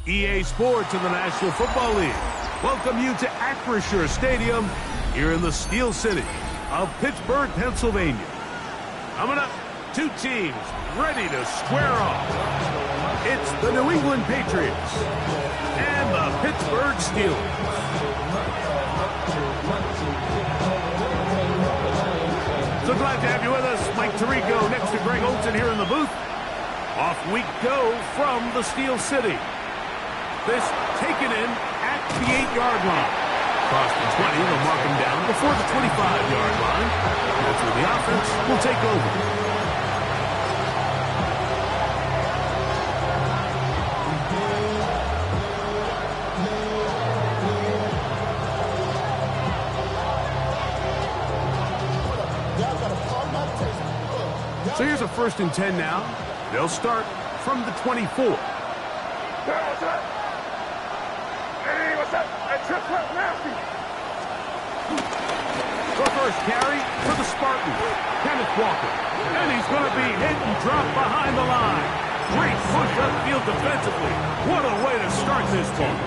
EA Sports and the National Football League welcome you to Acrisure Stadium here in the Steel City of Pittsburgh, Pennsylvania. Coming up, two teams ready to square off. It's the New England Patriots and the Pittsburgh Steelers. So glad to have you with us. Mike Tirico next to Greg Olson here in the booth. Off we go from the Steel City. This taken in at the 8-yard line. Across the 20, they'll mark him down before the 25-yard line. That's where the offense will take over. So here's a 1st and 10 now. They'll start from the 24. Hey, what's up? Hey, Trip nasty. The first carry for the Spartans, Kenneth Walker. And he's going to be hit and dropped behind the line. Great push upfield defensively. What a way to start this one.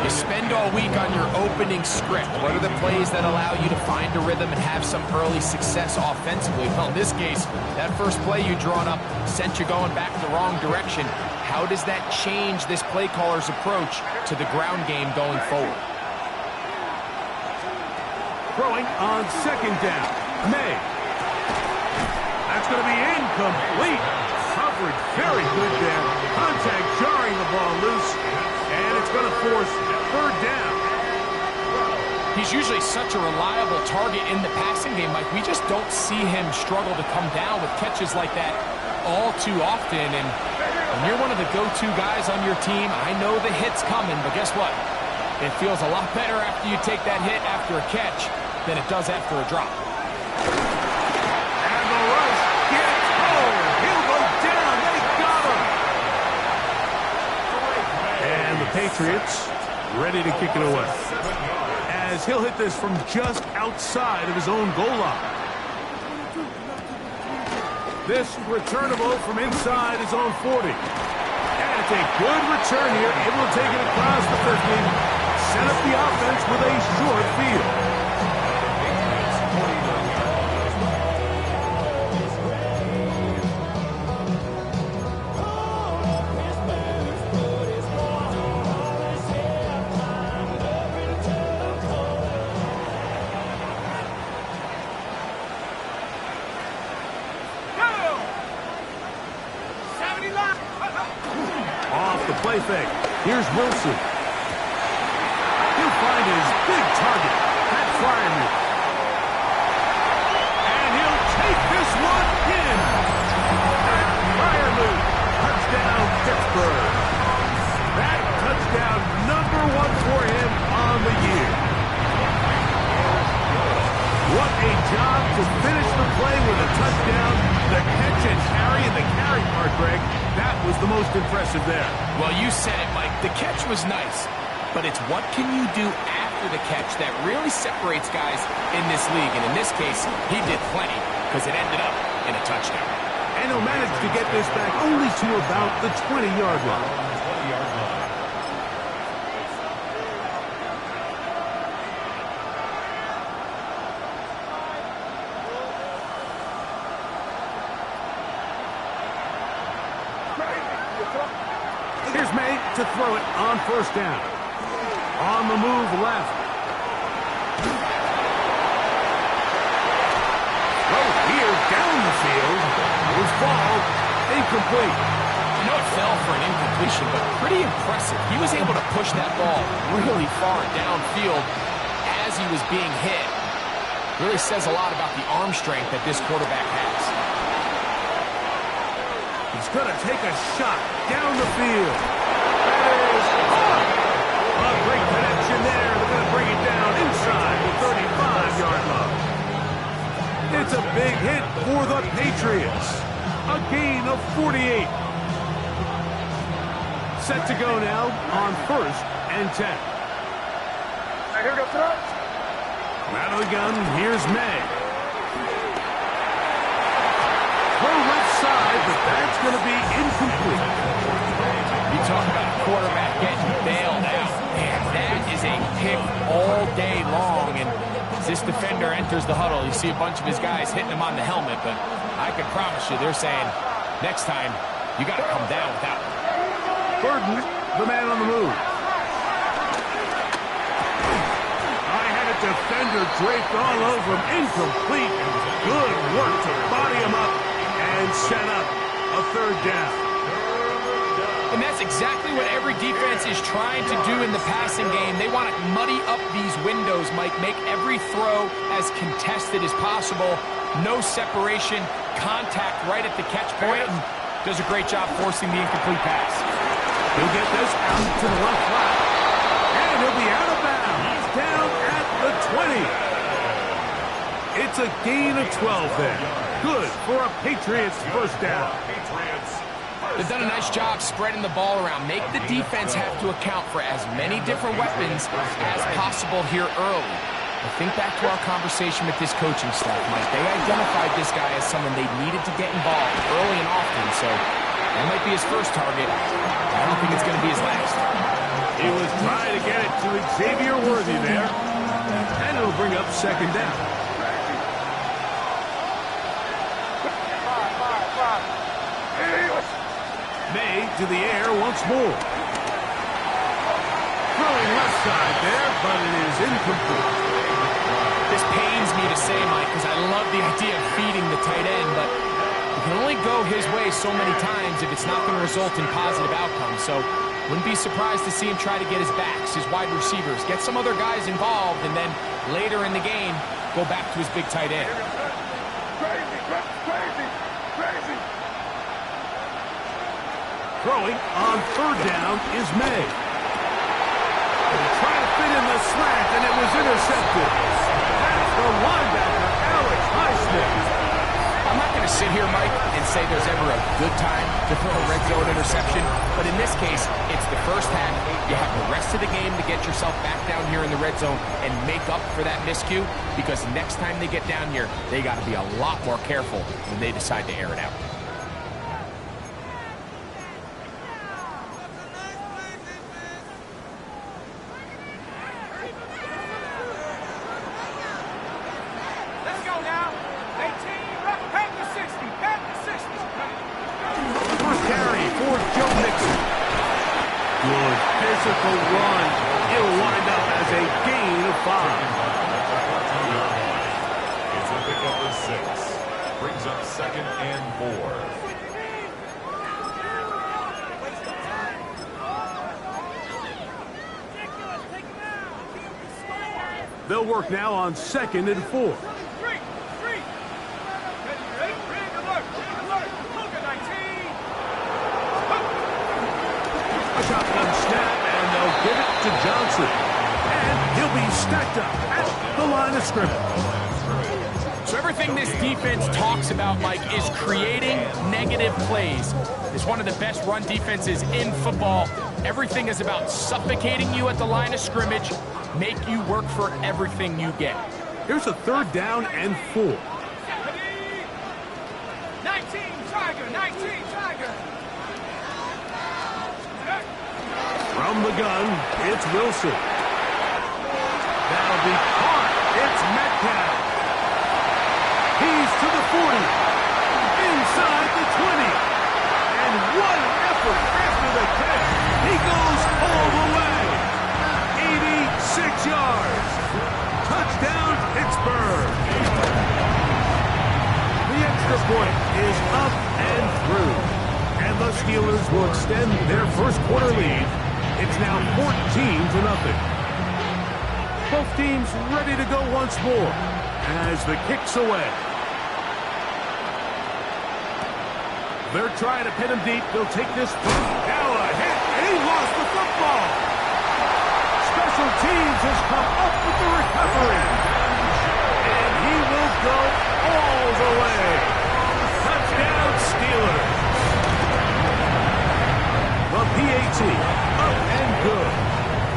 You spend all week on your opening script. What are the plays that allow you to find a rhythm and have some early success offensively? Well, in this case, that first play you drawn up sent you going back the wrong direction. How does that change this play caller's approach to the ground game going forward? Throwing on 2nd down, May. That's going to be incomplete. Coverage very good there. Contact jarring the ball loose. And it's going to force 3rd down. He's usually such a reliable target in the passing game, Mike. We just don't see him struggle to come down with catches like that all too often. And when you're one of the go-to guys on your team, I know the hit's coming, but guess what? It feels a lot better after you take that hit after a catch than it does after a drop. And the rush gets home. He'll go down. They got him. And the Patriots ready to kick it away, as he'll hit this from just outside of his own goal line. This returnable from inside his own 40. And it's a good return here, able to take it across the 50, set up the offense with a short field. Play fake. Here's Wilson. He'll find his big target, Pat Fryermuth. And he'll take this one in. Pat Fryermuth. Touchdown, Pittsburgh. That touchdown #1 for him on the year. What a job to finish the play with a touchdown. The catch and carry, and the carry part, Greg, that was the most impressive there. Well, you said it, Mike. The catch was nice, but it's what can you do after the catch that really separates guys in this league. And in this case, he did plenty because it ended up in a touchdown. And he'll manage to get this back only to about the 20-yard line. Here's May to throw it on 1st down. On the move left. Throw here down the field. His ball incomplete. I know it fell for an incompletion, but pretty impressive. He was able to push that ball really far downfield as he was being hit. Really says a lot about the arm strength that this quarterback has. He's going to take a shot down the field. That is caught. A great connection there. They're going to bring it down inside the 35-yard line. It's a big hit for the Patriots. A gain of 48. Set to go now on 1st and 10. Hey, here we go, throw. Out of the gun, here's May. Throw left side, but that's going to be incomplete. He talk about a quarterback getting bailed out. Man, that is a pick all day long. And as this defender enters the huddle, you see a bunch of his guys hitting him on the helmet. But I can promise you, they're saying, next time, you got to come down with that one. Burden, the man on the move. I had a defender draped all over him. Incomplete. Good work to body him up and set up a third down. And that's exactly what every defense is trying to do in the passing game. They want to muddy up these windows, Mike, make every throw as contested as possible. No separation, contact right at the catch point, and does a great job forcing the incomplete pass. He'll get this out to the left flat, and he'll be out of bounds, down at the 20. It's a gain of 12 there. Good for a Patriots first down. They've done a nice job spreading the ball around. Make the defense have to account for as many different weapons as possible here early. I think back to our conversation with this coaching staff, Mike. They identified this guy as someone they needed to get involved early and often, so that might be his first target. I don't think it's going to be his last. He was trying to get it to Xavier Worthy there, and it'll bring up second down. May to the air once more. Throwing left side there, but it is incomplete. This pains me to say, Mike, because I love the idea of feeding the tight end, but you can only go his way so many times if it's not going to result in positive outcomes. So wouldn't be surprised to see him try to get his backs, his wide receivers, get some other guys involved, and then later in the game, go back to his big tight end. Crazy. Throwing on third down is May. Trying to fit in the slant, and it was intercepted. That's the linebacker, Alex Highsmith. I'm not going to sit here, Mike, and say there's ever a good time to throw a red zone interception, but in this case, it's the first half. You have the rest of the game to get yourself back down here in the red zone and make up for that miscue, because next time they get down here, they got to be a lot more careful when they decide to air it out. Physical run. It'll wind up as a gain of 5. It's a pickup of 6. Brings up second and 4. They'll work now on second and 4. Shotgun snap, and they'll give it to Johnson. And he'll be stacked up at the line of scrimmage. So everything this defense talks about, Mike, is creating negative plays. It's one of the best run defenses in football. Everything is about suffocating you at the line of scrimmage, make you work for everything you get. Here's a third down and 4. 19 Tiger. From the gun, it's Wilson. That'll be caught. It's Metcalf. He's to the 40. Inside the 20. And what an effort after the catch. He goes all the way. 86 yards. Touchdown, Pittsburgh. The extra point is up and through. And the Steelers will extend their first quarter lead. It's now 14-0. Both teams ready to go once more as the kick's away. They're trying to pin him deep. They'll take this. Now a hit, and he lost the football. Special teams has come up with the recovery. And he will go all the way. Touchdown, Steelers. The PAT, up and good.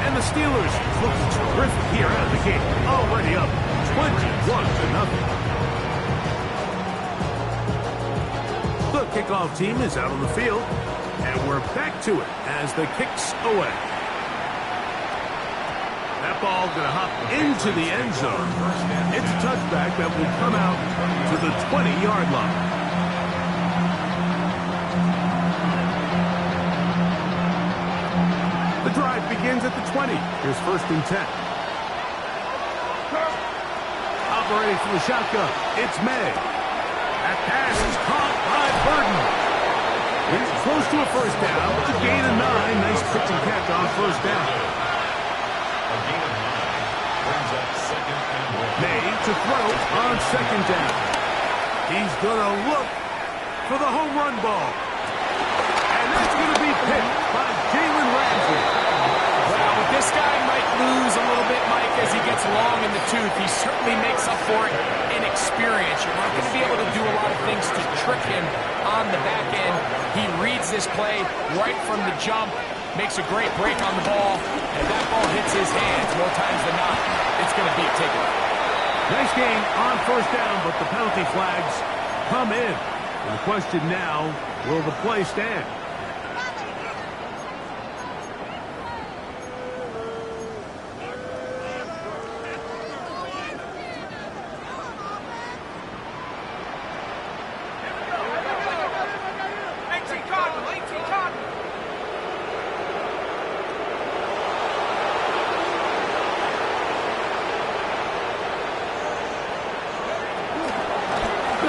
And the Steelers look terrific here out of the gate. Already up 21-0. The kickoff team is out on the field. And we're back to it as the kick's away. That ball going to hop into the end zone. It's a touchback that will come out to the 20-yard line. The drive begins at the 20. Here's 1st and 10. Operating from the shotgun, it's May. That pass is caught by Burden. It's close to a 1st down. It's a gain of 9. Nice pitch and catch on 1st down. A gain of 9 brings up 2nd and 1. May to throw on 2nd down. He's going to look for the home run ball. And that's going to be picked by Jalen Ramsey. Wow, this guy might lose a little bit, Mike, as he gets long in the tooth. He certainly makes up for it in experience. You're not going to be able to do a lot of things to trick him on the back end. He reads this play right from the jump, makes a great break on the ball, and if that ball hits his hands more times than not, it's going to be a takeaway. Nice gain on 1st down, but the penalty flags come in. And the question now, will the play stand?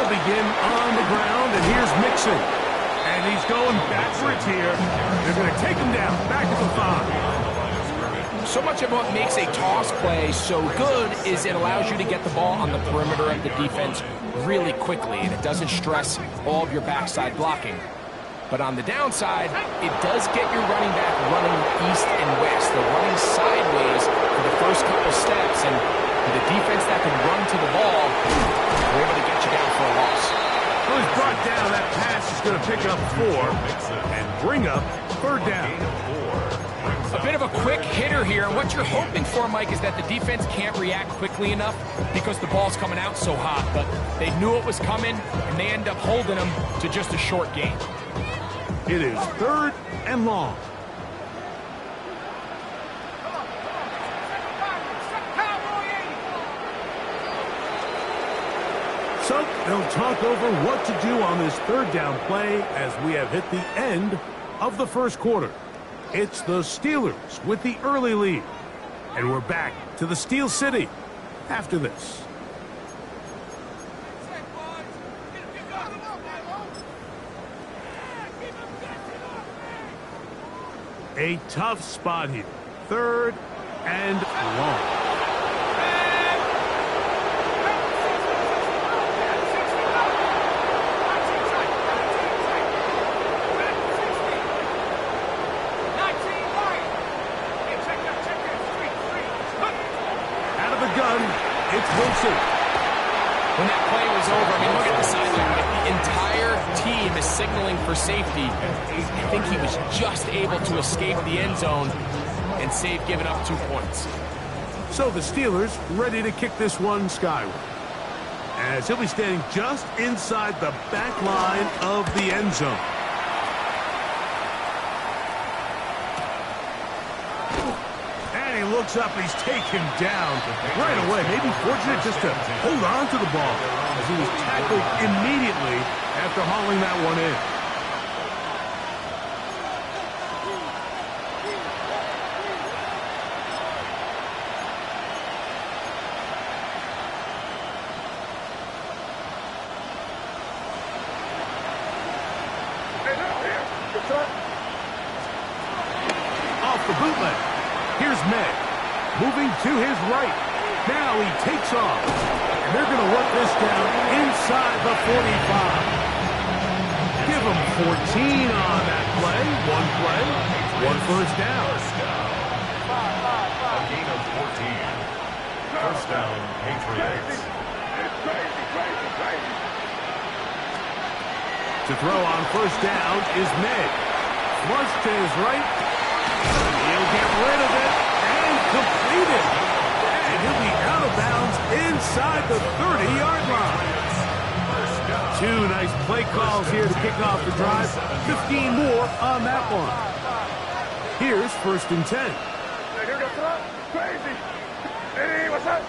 Begin on the ground, and here's Mixon. And he's going backwards here. They're going to take him down, back at the 5. So much of what makes a toss play so good is it allows you to get the ball on the perimeter of the defense really quickly, and it doesn't stress all of your backside blocking. But on the downside, it does get your running back running east and west. They're running sideways for the first couple steps, and with a defense that can run to the ball, they're able to get you down for a loss. Well, he's brought down. That pass is going to pick up 4 and bring up 3rd down. A bit of a quick hitter here. What you're hoping for, Mike, is that the defense can't react quickly enough because the ball's coming out so hot. But they knew it was coming, and they end up holding them to just a short gain. It is 3rd and long. So they'll talk over what to do on this 3rd down play as we have hit the end of the 1st quarter. It's the Steelers with the early lead. And we're back to the Steel City after this. A tough spot here. 3rd and long. It's Wilson. When that play was over, I mean, look at the sideline. The entire team is signaling for safety. I think he was just able to escape the end zone and save giving up 2 points. So the Steelers ready to kick this one skyward, as he'll be standing just inside the back line of the end zone. Looks up, he's taken down right away. Maybe fortunate just to hold on to the ball as he was tackled immediately after hauling that one in. Off the bootleg. Here's May. Moving to his right. Now he takes off. And they're going to work this down inside the 45. Give him 14 on that play. One play, 1 first down. A gain of 14. 1st down, Patriots. To throw on 1st down is May. Flush to his right. He'll get rid of it. Completed. And he'll be out of bounds inside the 30-yard line. Two nice play calls here to kick off the drive. 15 more on that one. Here's 1st and 10. Hey, here goes up. Crazy. Hey, what's up?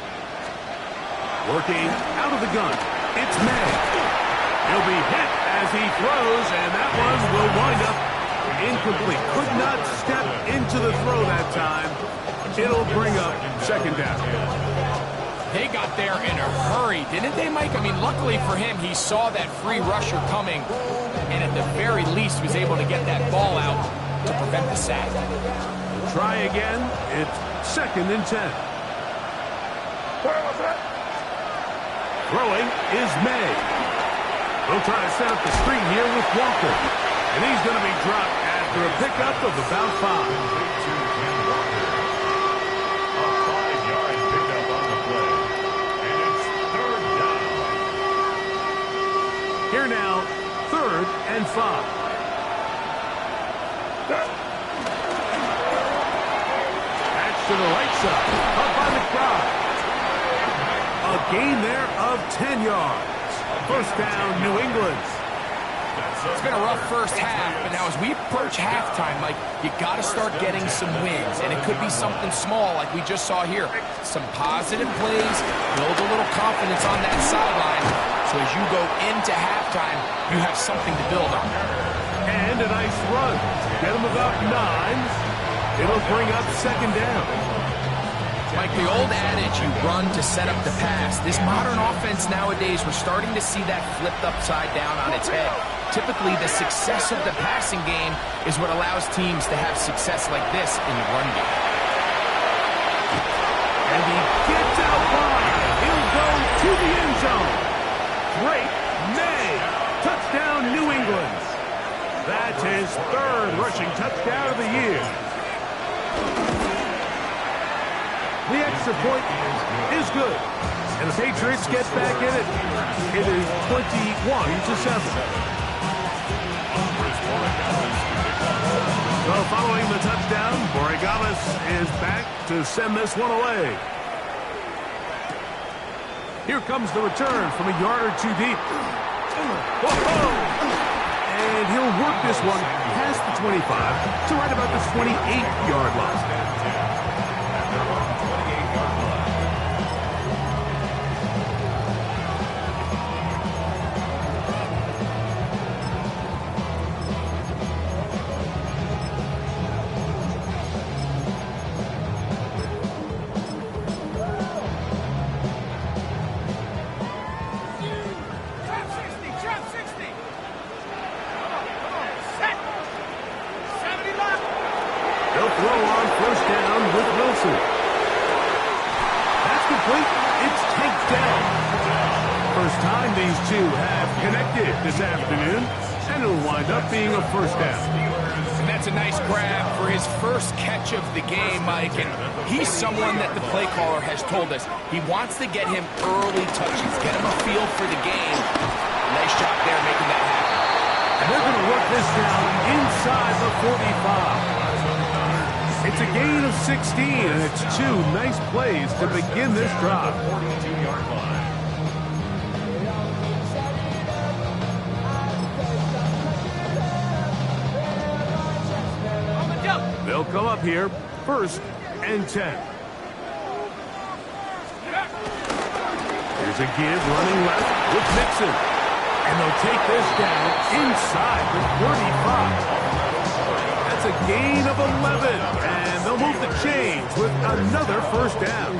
Working out of the gun. It's May. He'll be hit as he throws, and that one will wind up incomplete. Could not step into the throw that time. It'll bring up 2nd down. They got there in a hurry, didn't they, Mike? I mean, luckily for him, he saw that free rusher coming, and at the very least was able to get that ball out to prevent the sack. Try again. It's 2nd and 10. What's that? Throwing is May. He'll try to set up the screen here with Walker. And he's going to be dropped after a pickup of about 5. Here now, 3rd and 5. Patch to the right side. Up by McBride. A gain there of 10 yards. 1st down, New England. It's been a rough first half, but now as we approach halftime, Mike, you got to start getting some wins, and it could be something small like we just saw here. Some positive plays, build a little confidence on that sideline, so as you go into halftime, you have something to build on. And a nice run. Get him about 9. It'll bring up 2nd down. Like the old adage, you run to set up the pass. This modern offense nowadays, we're starting to see that flipped upside down on its head. Typically, the success of the passing game is what allows teams to have success like this in the run game. And he gets out wide. He'll go to the end zone. Great May. Touchdown, New England. That's his 3rd rushing touchdown of the year. The extra point is good. And the Patriots get back in it. It is 21-7. So following the touchdown, Borregales is back to send this one away. Here comes the return from a yard or 2 deep. Whoa! And he'll work this one past the 25 to right about the 28-yard line. This afternoon, and it'll wind up being a 1st down. And that's a nice grab for his first catch of the game, Mike, and he's someone that the play caller has told us he wants to get him early touches, get him a feel for the game. Nice job there making that happen. And they're going to work this down inside the 45. It's a gain of 16, and it's 2 nice plays to begin this drive. 42-yard line. They'll come up here, 1st and 10. Here's a give running left with Mixon. And they'll take this down inside the 35. That's a gain of 11. And they'll move the chains with another 1st down.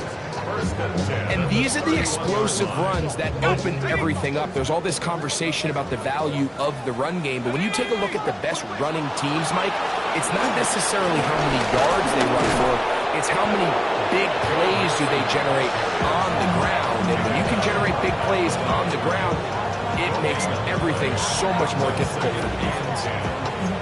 And these are the explosive runs that open everything up. There's all this conversation about the value of the run game, but when you take a look at the best running teams, Mike, it's not necessarily how many yards they run for, it's how many big plays do they generate on the ground. And when you can generate big plays on the ground, it makes everything so much more difficult for the defense.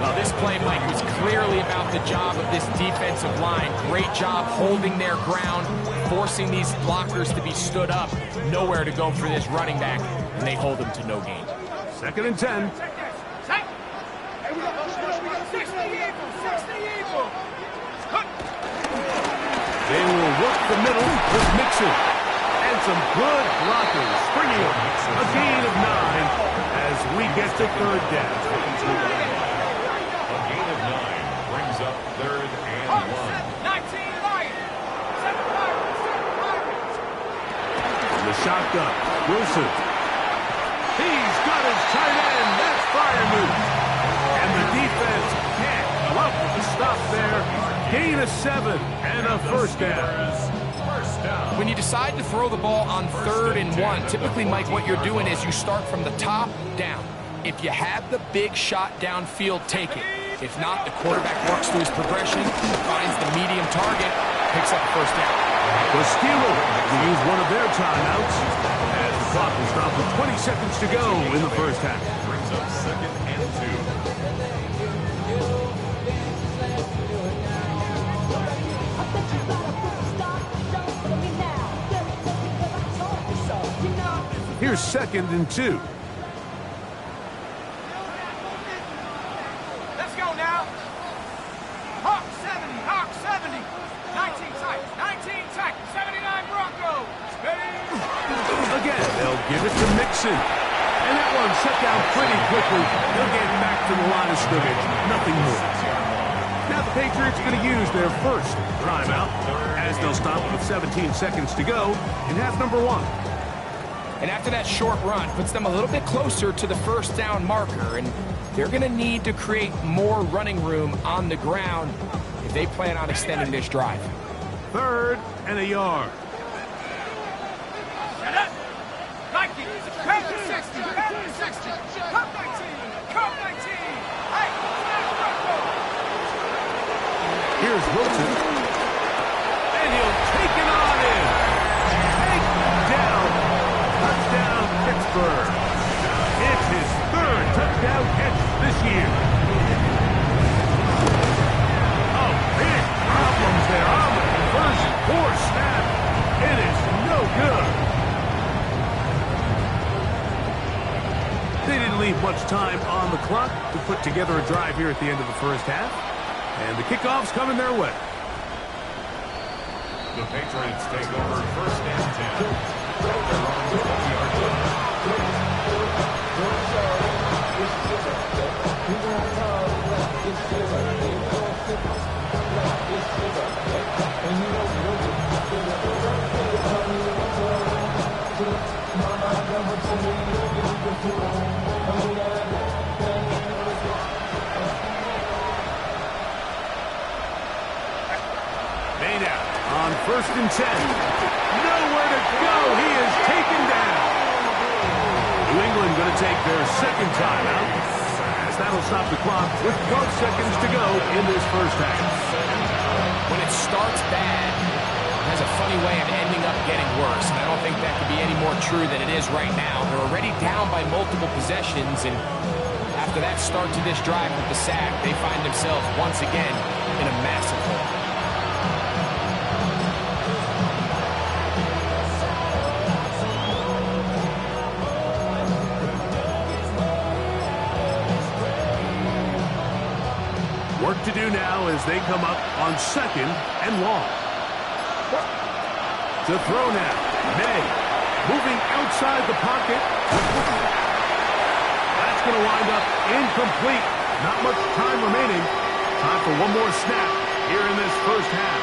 Well, this play, Mike, was clearly about the job of this defensive line. Great job holding their ground, forcing these blockers to be stood up. Nowhere to go for this running back, and they hold him to no gain. 2nd and 10. They will work the middle with Mixon. And some good blockers, bringing him a gain of 9 as as we get to third down. A gain of 9 brings up third and 1. 19 Lions. 7 Pirates. In the shotgun, Wilson. He's got his tight end. That's Freiermuth. And the defense can't come up with a stop there. Gain of 7 and a first down. When you decide to throw the ball on 3rd and 1, typically, Mike, what you're doing is you start from the top down. If you have the big shot downfield, take it. If not, the quarterback works through his progression, finds the medium target, picks up the first down. The Steelers will use one of their timeouts as the clock will stop with 20 seconds to go in the first half. Brings up 2nd and 2. Here's 2nd and 2. Let's go now. Hawk 70, Hawk 70. 19 tight, 19 tight, 79 Broncos. Ready? Again, they'll give it to Mixon. And that one shut down pretty quickly. They'll get back to the line of scrimmage. Nothing more. Now the Patriots going to use their first timeout as they'll stop with 17 seconds to go in half number 1. And after that short run, puts them a little bit closer to the first down marker, and they're going to need to create more running room on the ground if they plan on extending this drive. 3rd and a yard. Set up. Nike. Back to 60. Back to 60. Cup 19. Cup 19. Hey, Broncos. Here's Wilson. And he'll take it on in. Take down. Touchdown, Pittsburgh. It's his 3rd touchdown catch this year. Oh, big problems there on the conversion. Poor snap. It is no good. They didn't leave much time on the clock to put together a drive here at the end of the first half. And the kickoff's coming their way. The Patriots take over 1st and 10. They're on the 20-yard line. Made out on 1st and 10. Nowhere to go. He is taken down. New England going to take their 2nd timeout as that'll stop the clock with 12 seconds to go in this first half. When it starts bad, it has a funny way of ending up getting worse, and I don't think that could be any more true than it is right now. They're already down by multiple possessions, and after that start to this drive with the sack, they find themselves once again in a massive hole. Work to do now as they come up on 2nd and long. To throw now. May moving outside the pocket. That's going to wind up incomplete. Not much time remaining. Time for one more snap here in this first half.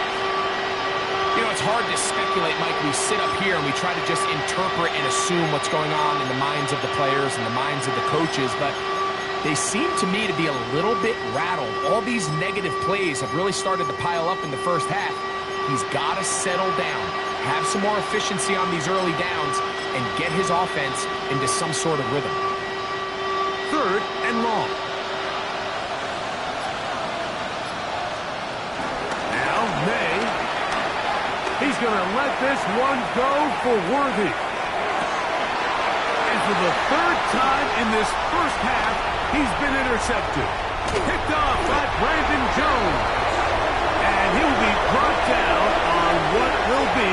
You know, it's hard to speculate, Mike. We sit up here and we try to just interpret and assume what's going on in the minds of the players and the minds of the coaches, but they seem to me to be a little bit rattled. All these negative plays have really started to pile up in the first half. He's got to settle down, have some more efficiency on these early downs, and get his offense into some sort of rhythm. 3rd and long. Now, May. He's going to let this one go for Worthy. And for the 3rd time in this first half, he's been intercepted. Picked off by Brandon Jones. And he'll be brought down on what will be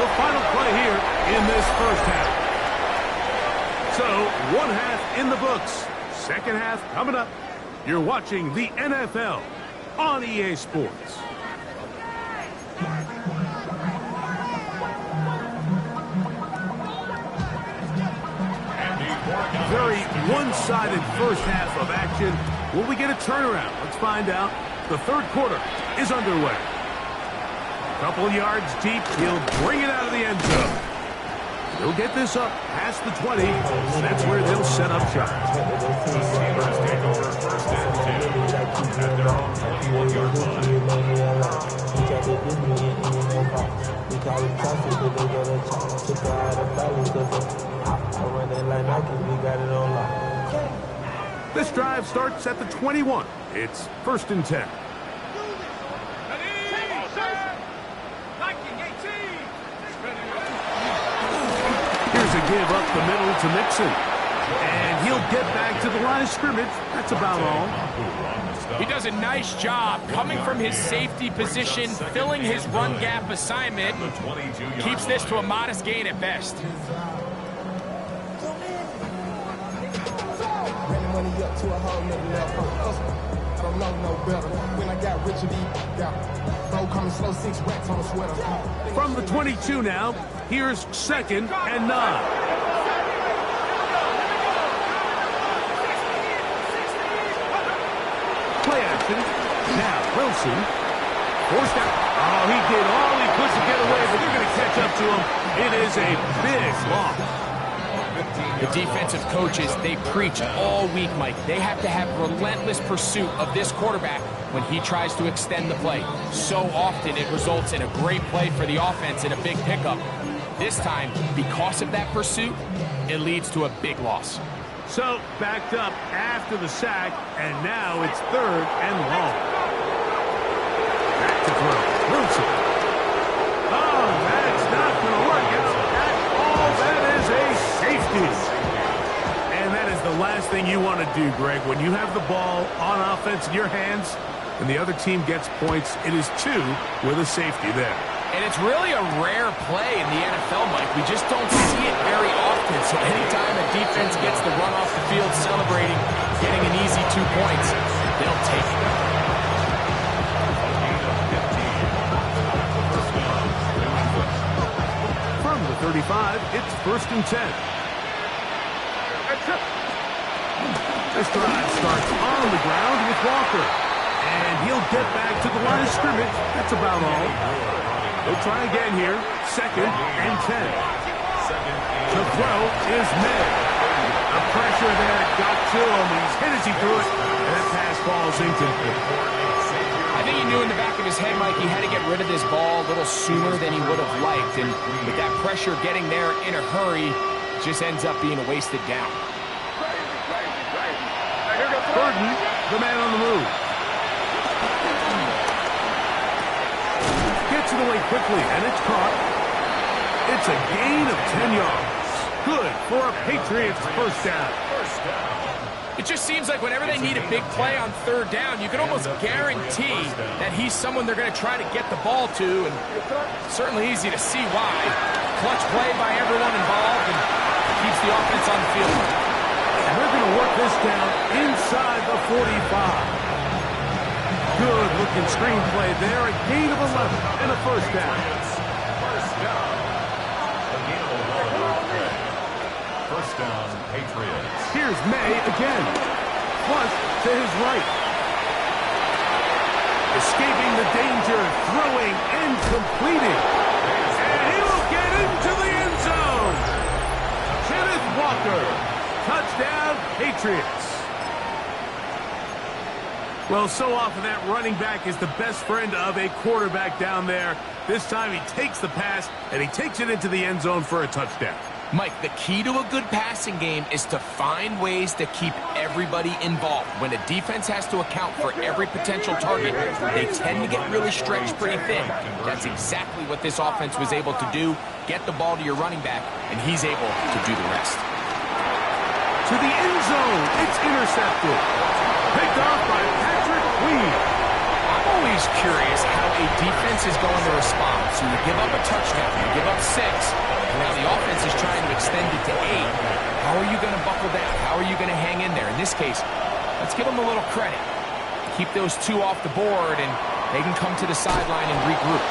the final play here in this first half. So, 1 half in the books. 2nd half coming up. You're watching the NFL on EA Sports. Very one-sided first half of action. Will we get a turnaround? Let's find out. The third quarter is underway. Couple yards deep. He'll bring it out of the end zone. He'll get this up past the 20. That's where they'll set up shop. The Steelers take over first and 10 at their own 21-yard line. This drive starts at the 21. It's first and 10. Here's a give up the middle to Mixon. And he'll get back to the line of scrimmage. That's about all. He does a nice job coming from his safety position, filling his run gap assignment. Keeps this to a modest gain at best. From the 22 now, here's second and 9. Play action. Now Wilson forced out. Oh, he did all he could to get away, but they're going to catch up to him. It is a big loss. The defensive coaches, they preach all week, Mike. They have to have relentless pursuit of this quarterback when he tries to extend the play. So often it results in a great play for the offense and a big pickup. This time, because of that pursuit, it leads to a big loss. So, backed up after the sack, and now it's third and long. Back to throw. Wilson. Oh, that's not going to work out at all. That is a safety. And that is the last thing you want to do, Greg. When you have the ball on offense in your hands and the other team gets points, it is 2 with a safety there. And it's really a rare play in the NFL, Mike. We just don't see it very often. So anytime a defense gets the run off the field celebrating, getting an easy 2 points, they'll take it. From the 35, it's first and 10. This drive starts on the ground with Walker. And he'll get back to the line of scrimmage. That's about all. They'll try again here. Second and 10. The throw is made. The pressure there got to him. He's hit as he threw it. And that pass falls incomplete. I think he knew in the back of his head, Mike, he had to get rid of this ball a little sooner than he would have liked. And with that pressure getting there in a hurry, it just ends up being a wasted down. Burden, the man on the move. Gets it away quickly, and it's caught. It's a gain of 10 yards. Good for a Patriots first down. It just seems like whenever they need a big play on third down, you can almost guarantee that he's someone they're going to try to get the ball to, and certainly easy to see why. Clutch play by everyone involved, and keeps the offense on the field. And they're going to work this down inside the 45. Good-looking screenplay there. A gain of 11 and a first down. First down. A gain of 11. First down, Patriots. Here's May again. Flush to his right. Escaping the danger, throwing and completing. And he will get into the end zone. Kenneth Walker. Touchdown, Patriots. Well, so often that running back is the best friend of a quarterback down there. This time he takes the pass, and he takes it into the end zone for a touchdown. Mike, the key to a good passing game is to find ways to keep everybody involved. When a defense has to account for every potential target, they tend to get really stretched pretty thin. That's exactly what this offense was able to do. Get the ball to your running back, and he's able to do the rest. To the end zone, it's intercepted. Picked off by Patrick Queen. I'm always curious how a defense is going to respond. So you give up a touchdown, you give up 6, and now the offense is trying to extend it to 8. How are you going to buckle down? How are you going to hang in there? In this case, let's give them a little credit. Keep those 2 off the board, and they can come to the sideline and regroup.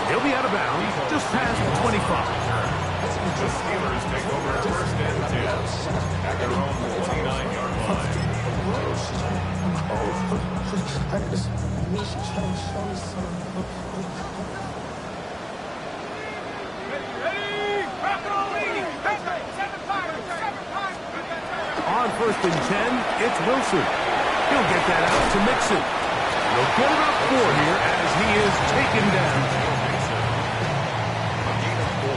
They'll be out of bounds just past the 25. The Steelers take over first and 10 at their own 49-yard line. On first and 10, it's Wilson. He'll get that out to Mixon. He'll get about 4 here as he is taken down. A gain of 4.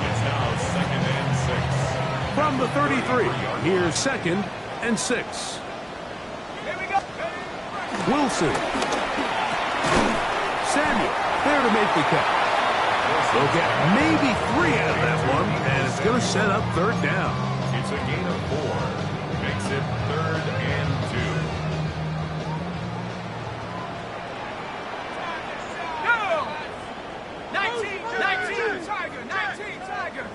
It's now second and 6. From the 33, here's second and 6. Wilson. Samuel there to make the catch. They'll get maybe 3 out of that one, and it's going to set up third down. It's a gain of 4. Makes it third and 2. Go! 19, Tiger, 19, Tiger.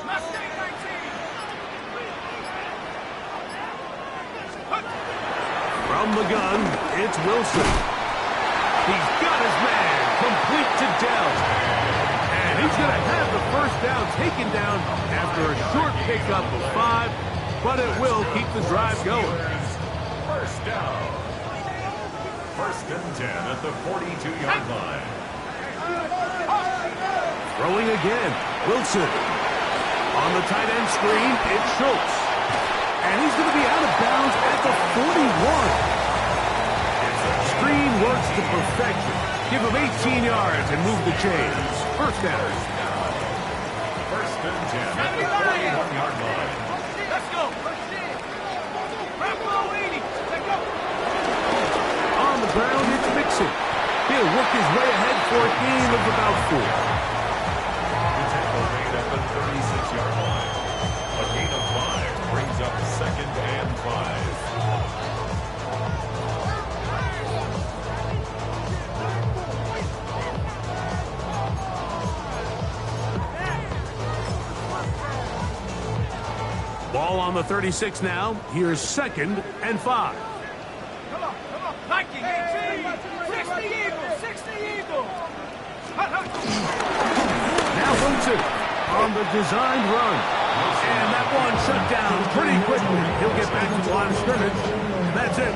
Mustang 19. From the gun, it's Wilson. He's got his man complete to Dell. And he's going to have the first down taken down after a short pickup of 5, but it will keep the drive going. First down. First and 10 at the 42-yard line. Throwing again, Wilson. On the tight end screen, it's Schultz. And he's going to be out of bounds at the 41. Screen works to perfection. Give him 18 yards and move the chains. First down. First and 10 at the 41-yard line. Let's go. On the ground, it's Mixon. He'll work his way ahead for a gain of about 4. The tackle made at the 36-yard line. A gain of 5 brings up second and 5. Ball on the 36 now. Here's second and 5. Come on. Nike 18. 60 Eagles. 60 Eagles. Now Wilson on the designed run. And that one shut down pretty quickly. He'll get back to the line of scrimmage. And that's it.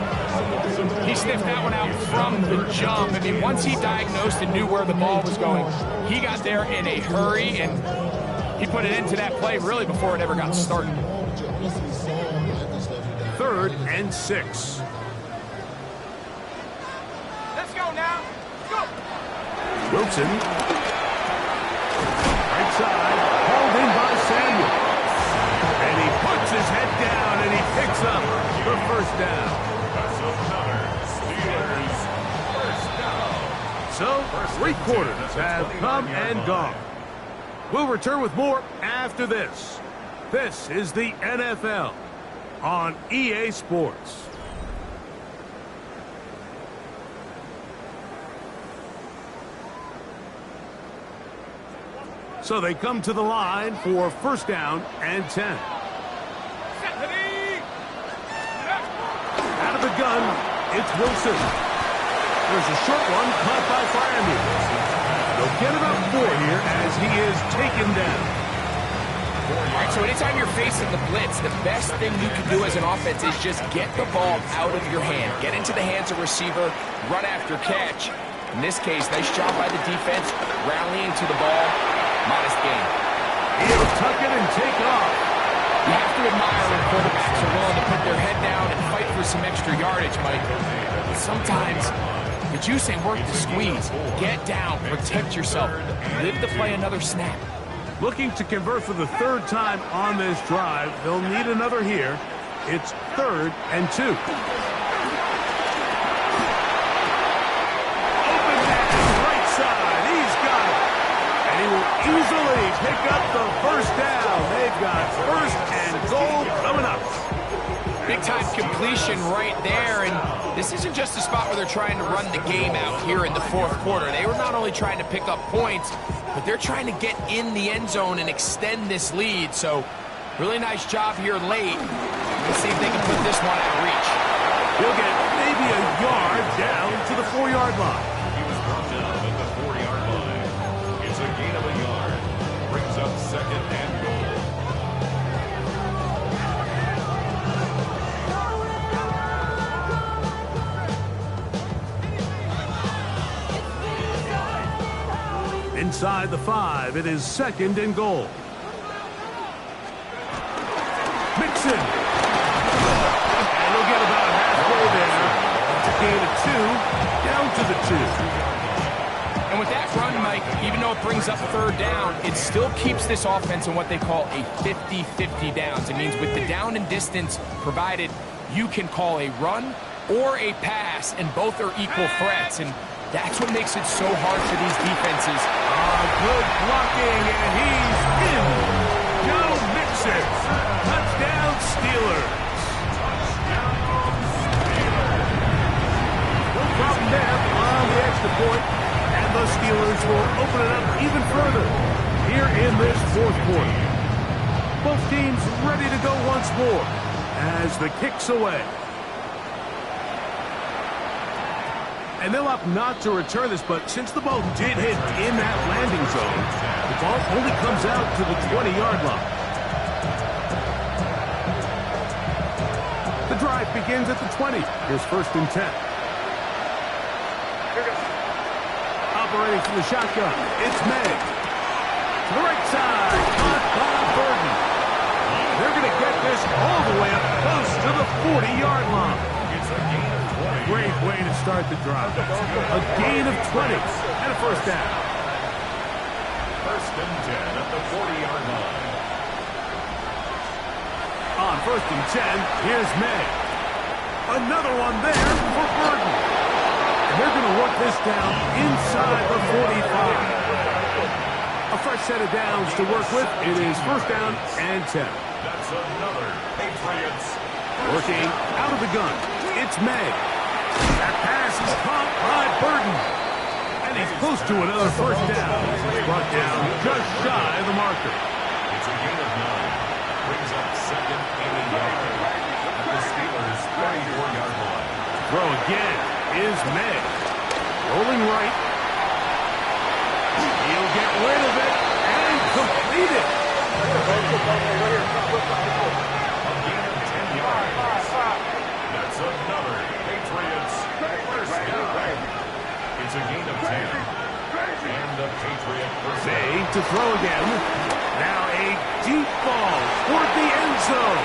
He sniffed that one out from the jump. I mean, once he diagnosed and knew where the ball was going, he got there in a hurry, and he put it into that play really before it ever got started. Third and 6. Let's go now. Go. Wilson. Right side. Hauled in by Samuel. And he puts his head down and he picks up the first down. That's another Steelers first down. So, 3 quarters have come and gone. We'll return with more after this. This is the NFL on EA Sports. So they come to the line for first down and 10. Out of the gun, it's Wilson. There's a short one caught by Miami. They'll get about 4 here as he is taken down. All right, so anytime you're facing the blitz, the best thing you can do as an offense is just get the ball out of your hand. Get into the hands of receiver, run after catch. In this case, nice job by the defense, rallying to the ball. Modest gain. He'll tuck it and take off. You have to admire when quarterbacks are willing to put their head down and fight for some extra yardage, Mike. But sometimes the juice ain't worth the squeeze. Get down, protect yourself, live to play another snap. Looking to convert for the 3rd time on this drive. They'll need another here. It's 3rd and 2. Open man, right side. He's got it. And he will easily pick up the first down. They've got first and goal coming up. Big-time completion right there, and this isn't just a spot where they're trying to run the game out here in the 4th quarter. They were not only trying to pick up points, but they're trying to get in the end zone and extend this lead. So, really nice job here late. Let's see if they can put this one out of reach. He'll get maybe a yard down to the 4-yard line. He was brought down at the 4-yard line. It's a gain of second and goal. Inside the 5, it is second and goal. Mixon. And they'll get about halfway there. It's a gain of 2, down to the 2. And with that run, Mike, even though it brings up third down, it still keeps this offense in what they call a 50-50 downs. It means with the down and distance provided, you can call a run or a pass, and both are equal threats. And that's what makes it so hard for these defenses. Good blocking, and he's in. Joe Mixon. Touchdown, Steelers. No problem there on the extra point, and the Steelers will open it up even further here in this fourth quarter. Both teams ready to go once more as the kick's away. And they'll opt not to return this, but since the ball did hit in that landing zone, the ball only comes out to the 20-yard line. The drive begins at the 20. Here's first and 10. Operating from the shotgun, it's May. To the right side, caught by Burton. They're going to get this all the way up close to the 40-yard line. It's a gain of 20. Great way to start the drive. A gain of 20 and a first down. First and 10 at the 40-yard line. On first and 10, here's May. Another one there for Burton. And they're going to work this down inside the 45. A fresh set of downs to work with. It is first down and 10. That's another Patriots. Working out of the gun. It's May. That pass is caught by Burton. And he's close to another first down. He's brought down just shy of the marker. It's a gain of 9. Brings up second and a yard. At the Steelers' 34-yard line. Throw again is May. Rolling right. He'll get rid of it and complete it. A gain of 10 yards. That's another Patriots first down. It's a gain of 10. And the Patriot first down. May to throw again. Now a deep ball toward the end zone.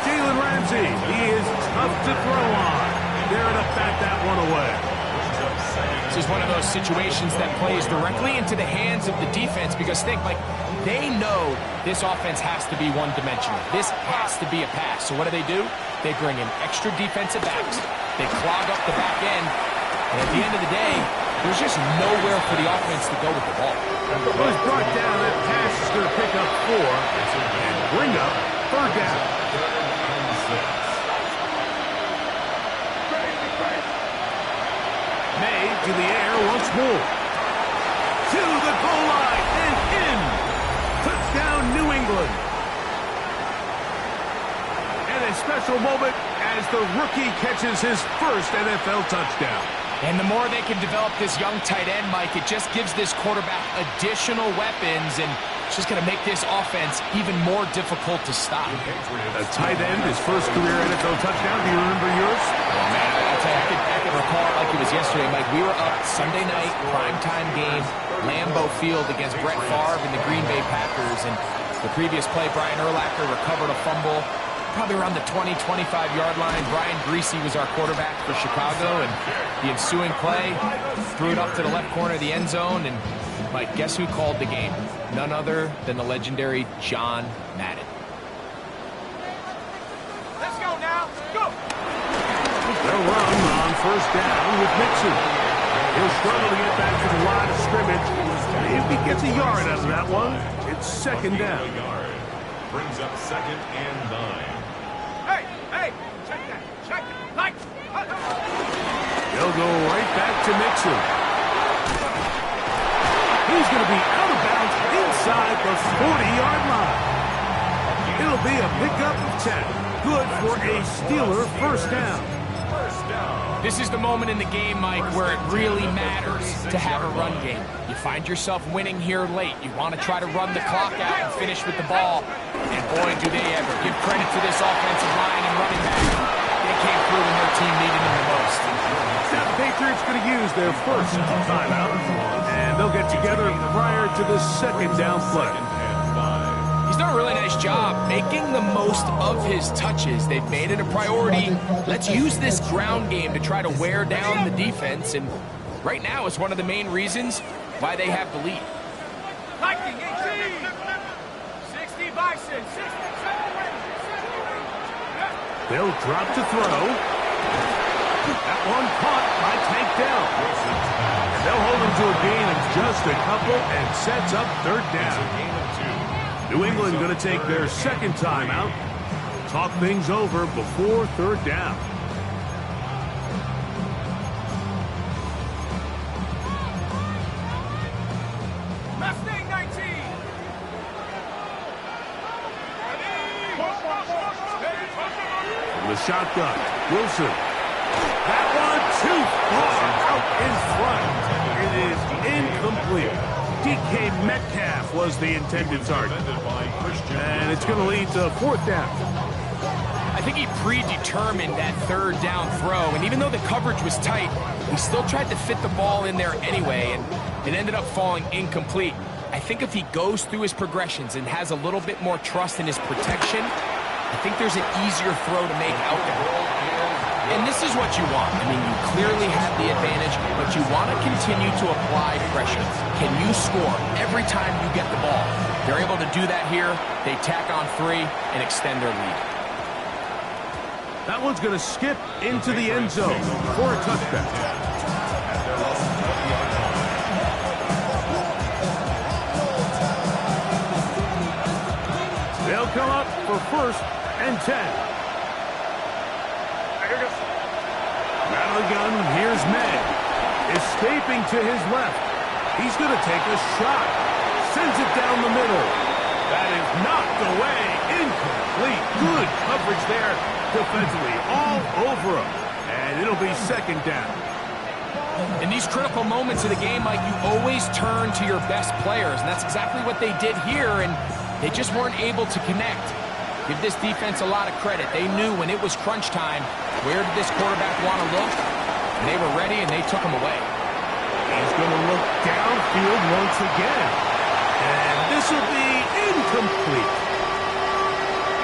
Jalen Ramsey, he is tough to throw on. They're going to bat that one away. This is one of those situations that plays directly into the hands of the defense because think, like, they know this offense has to be one-dimensional. This has to be a pass. So what do? They bring in extra defensive backs. They clog up the back end. And at the end of the day, there's just nowhere for the offense to go with the ball. Well, he's brought down. That pass is going to pick up 4 and bring up third down. May to the air once more. To the goal line and in. Touchdown, New England. And a special moment as the rookie catches his first NFL touchdown. And the more they can develop this young tight end, Mike, it just gives this quarterback additional weapons, and it's just going to make this offense even more difficult to stop. A tight end, his first career NFL touchdown. Do you remember yours? Oh, man, I'll tell you, I can recall it like it was yesterday, Mike. We were up Sunday night, primetime game, Lambeau Field against Brett Favre and the Green Bay Packers, and the previous play, Brian Urlacher recovered a fumble, probably around the 20, 25-yard line. Brian Greasy was our quarterback for Chicago, and the ensuing play threw it up to the left corner of the end zone, and Mike, guess who called the game? None other than the legendary John Madden. Let's go now. Go. They'll run on first down with Mixon. He'll struggle to get back to the line of scrimmage. If he gets a yard out of that one, it's second down. Brings up second and 9. Hey, check that. Check it. Like. They'll go right back to Mixon. He's going to be out of bounds inside the 40-yard line. It'll be a pickup of 10. Good for a Steeler first down. First down. This is the moment in the game, Mike, where it really matters to have a run game. You find yourself winning here late. You want to try to run the clock out and finish with the ball. And boy, do they ever. Give credit to this offensive line and running back. They came through when their team needed them the most. Now the Patriots going to use their first timeout, and they'll get together prior to the second down play. He's done a really nice job making the most of his touches. They've made it a priority. Let's use this ground game to try to wear down the defense, and right now it's one of the main reasons why they have the lead. Lightning 18. 60 Bison. 60. They'll drop to throw. That one caught by Tank Dell. And they'll hold him to a gain of just a couple and sets up third down. New England going to take their second timeout. Talk things over before third down. Mustang 19. From the shotgun, Wilson. That one too far out in front. It is incomplete. DK Metcalf was the intended target. And it's going to lead to fourth down. I think he predetermined that third down throw, and even though the coverage was tight, he still tried to fit the ball in there anyway, and it ended up falling incomplete. I think if he goes through his progressions and has a little bit more trust in his protection, I think there's an easier throw to make out there. And this is what you want. I mean, you clearly have the advantage, but you want to continue to apply pressure. Can you score every time you get the ball? They're able to do that here. They tack on 3 and extend their lead. That one's going to skip into the end zone for a touchback. They'll come up for first and 10. Out of the gun, here's May. Escaping to his left. He's going to take a shot. Sends it down the middle. That is knocked away. Incomplete. Good coverage there defensively. All over him. And it'll be second down. In these critical moments of the game, Mike, you always turn to your best players. And that's exactly what they did here. And they just weren't able to connect. Give this defense a lot of credit. They knew when it was crunch time, where did this quarterback want to look? And they were ready, and they took him away. He's going to look downfield once again. And this will be incomplete.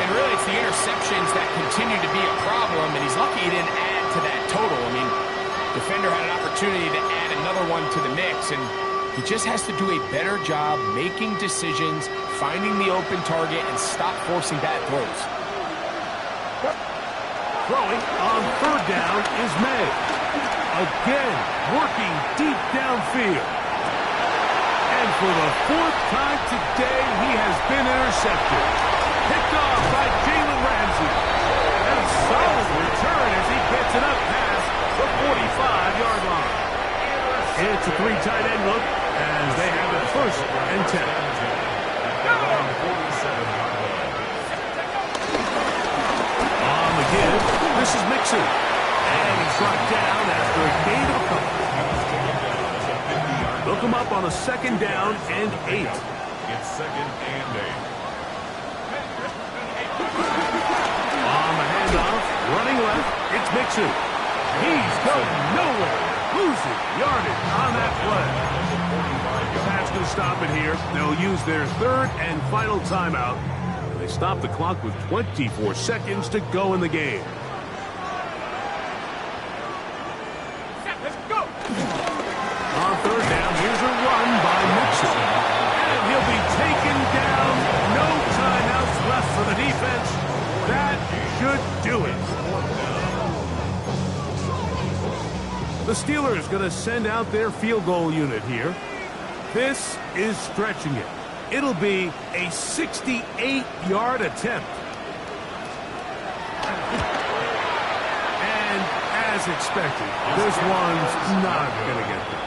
And really, it's the interceptions that continue to be a problem, and he's lucky he didn't add to that total. I mean, defender had an opportunity to add another one to the mix, and he just has to do a better job making decisions, finding the open target, and stop forcing bad throws. Throwing on third down is May. Again, working deep downfield. And for the fourth time today, he has been intercepted. Picked off by Jalen Ramsey. And a solid return as he gets it up past the 45-yard line. It's a 3-tight end look as they have it first and 10. On the give, this is Mixon. And he's brought down after a gain of a couple. They'll come up on a second down and 8. It's second and 8. On the handoff, running left, it's Mixon. He's going nowhere. Losing yardage on that play. That's going to stop it here. They'll use their third and final timeout. They stop the clock with 24 seconds to go in the game. Let's go. On third down, here's a run by Mixon. And he'll be taken down. No timeouts left for the defense. That should do it. The Steelers going to send out their field goal unit here. This is stretching it. It'll be a 68-yard attempt. And as expected, this one's not going to get there.